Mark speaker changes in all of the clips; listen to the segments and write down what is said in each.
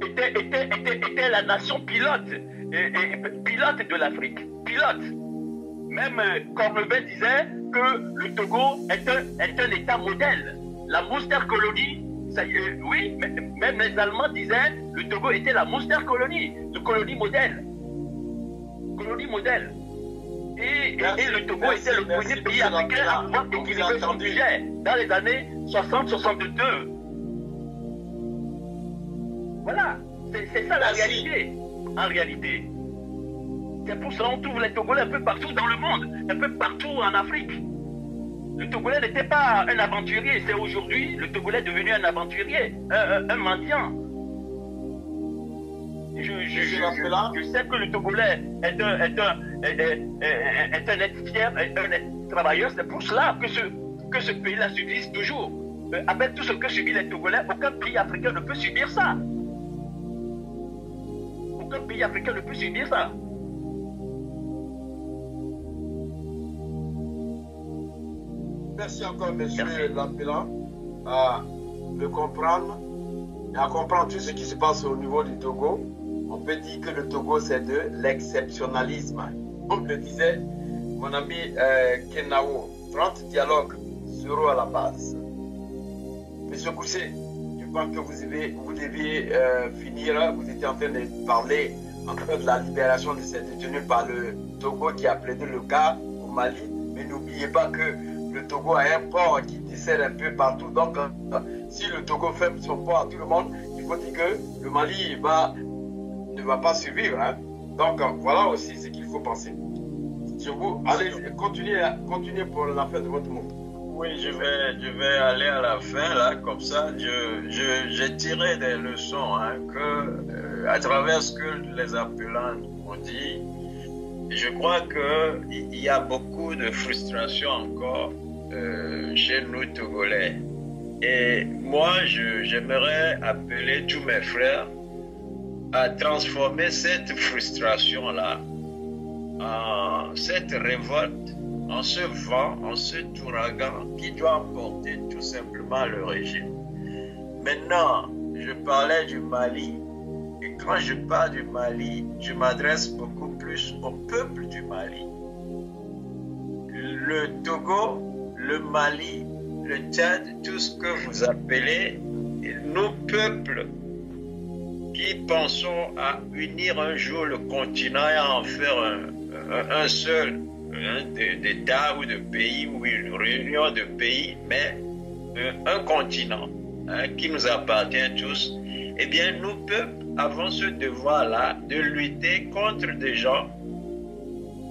Speaker 1: était la nation pilote, pilote de l'Afrique. Pilote. Même Cornebet disait que le Togo est un État modèle. La Munster Colonie, oui, même les Allemands disaient que le Togo était la Munster Colonie, le colonie modèle. Colonie modèle. Et le Togo était le premier pays africain à pouvoir équilibrer son budget dans les années 60-62. Voilà, c'est ça la réalité, en réalité. C'est pour ça qu'on trouve les Togolais un peu partout dans le monde, un peu partout en Afrique. Le Togolais n'était pas un aventurier, c'est aujourd'hui le Togolais est devenu un aventurier, un mendiant. Je sais que le Togolais est un être fier, un être travailleur, c'est pour cela que ce pays-là subsiste toujours. Avec tout ce que subissent les Togolais, aucun pays africain ne peut subir ça. Aucun pays africain ne peut subir ça.
Speaker 2: Merci encore, monsieur l'appelant, à me comprendre et à comprendre tout ce qui se passe au niveau du Togo. On peut dire que le Togo, c'est de l'exceptionnalisme. Comme le disait mon ami Kenao, 30 dialogues seront à la base. Monsieur Gousset, je pense que vous deviez finir. Vous étiez en train de parler de la libération de ces détenus par le Togo qui a plaidé le cas au Mali. Mais n'oubliez pas que le Togo a un port qui dessert un peu partout. Donc, si le Togo ferme son port à tout le monde, il faut dire que le Mali ne va pas survivre. Hein. Donc, voilà aussi ce qu'il faut penser. Je vous, allez, continuez pour la fin de votre mot.
Speaker 3: Oui, je vais aller à la fin, là, comme ça, j'ai tiré des leçons, hein, à travers ce que les appelants ont dit, je crois qu'il y a beaucoup de frustration encore chez nous Togolais. Et moi, j'aimerais appeler tous mes frères à transformer cette frustration-là en cette révolte, en ce vent, en cet ouragan qui doit emporter tout simplement le régime. Maintenant, je parlais du Mali, et quand je parle du Mali, je m'adresse beaucoup plus au peuple du Mali. Le Togo, le Mali, le Tchad, tout ce que vous appelez, nos peuples qui pensons à unir un jour le continent et à en faire un seul d'État ou de pays ou une réunion de pays, mais un continent qui nous appartient tous, eh bien nous peuples avons ce devoir-là de lutter contre des gens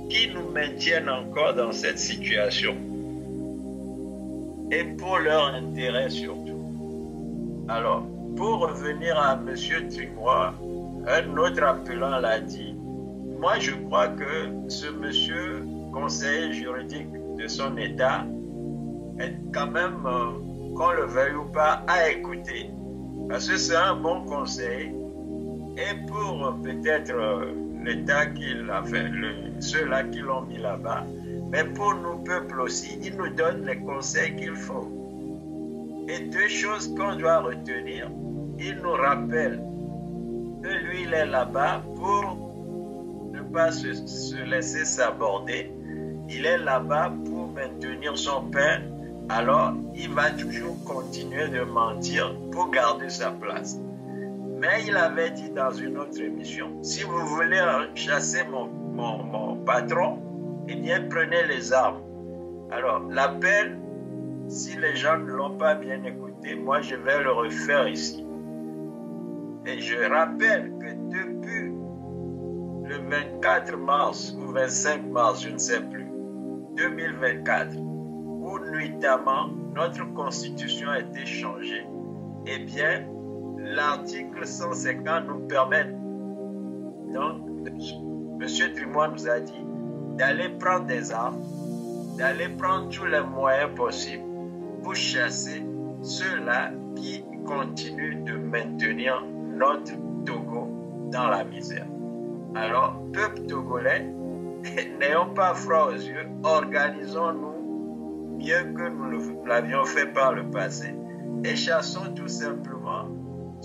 Speaker 3: qui nous maintiennent encore dans cette situation et pour leur intérêt surtout. Alors, pour revenir à M. Trimois, un autre appelant l'a dit, moi je crois que ce monsieur conseiller juridique de son État est quand même, qu'on le veuille ou pas, à écouter. Parce que c'est un bon conseil. Et pour peut-être l'État qu'il a fait, ceux-là qui l'ont mis là-bas, mais pour nous peuples aussi, il nous donne les conseils qu'il faut. Et deux choses qu'on doit retenir, il nous rappelle que lui, il est là-bas pour ne pas se laisser s'aborder. Il est là-bas pour maintenir son pain, alors il va toujours continuer de mentir pour garder sa place. Mais il avait dit dans une autre émission, si vous voulez chasser mon patron, eh bien prenez les armes. Alors l'appel, si les gens ne l'ont pas bien écouté, moi je vais le refaire ici. Et je rappelle que depuis le 24 mars ou 25 mars, je ne sais plus, 2024, où nuitamment notre constitution a été changée, eh bien, l'article 150 nous permet, donc, M. Trimois nous a dit, d'aller prendre des armes, d'aller prendre tous les moyens possibles pour chasser ceux-là qui continuent de maintenir notre Togo dans la misère. Alors, peuple togolais, n'ayons pas froid aux yeux, organisons-nous mieux que nous l'avions fait par le passé et chassons tout simplement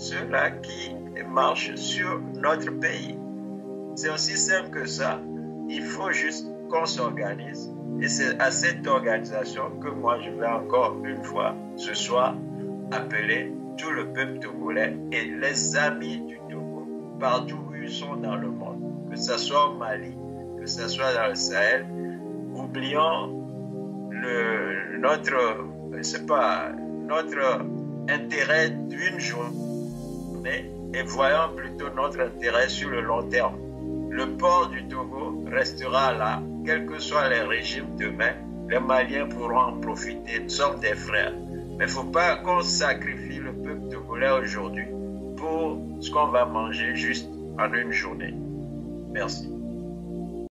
Speaker 3: ceux-là qui marchent sur notre pays. C'est aussi simple que ça. Il faut juste qu'on s'organise. Et c'est à cette organisation que moi, je vais encore une fois, ce soir, appeler tout le peuple togolais et les amis du Togo, partout où ils sont dans le monde, que ce soit au Mali, que ce soit dans le Sahel. Oublions notre intérêt d'une journée et voyons plutôt notre intérêt sur le long terme. Le port du Togo restera là, quels que soient les régimes demain. Les Maliens pourront en profiter, nous sommes des frères. Mais il ne faut pas qu'on sacrifie le peuple togolais aujourd'hui pour ce qu'on va manger juste en une journée. Merci.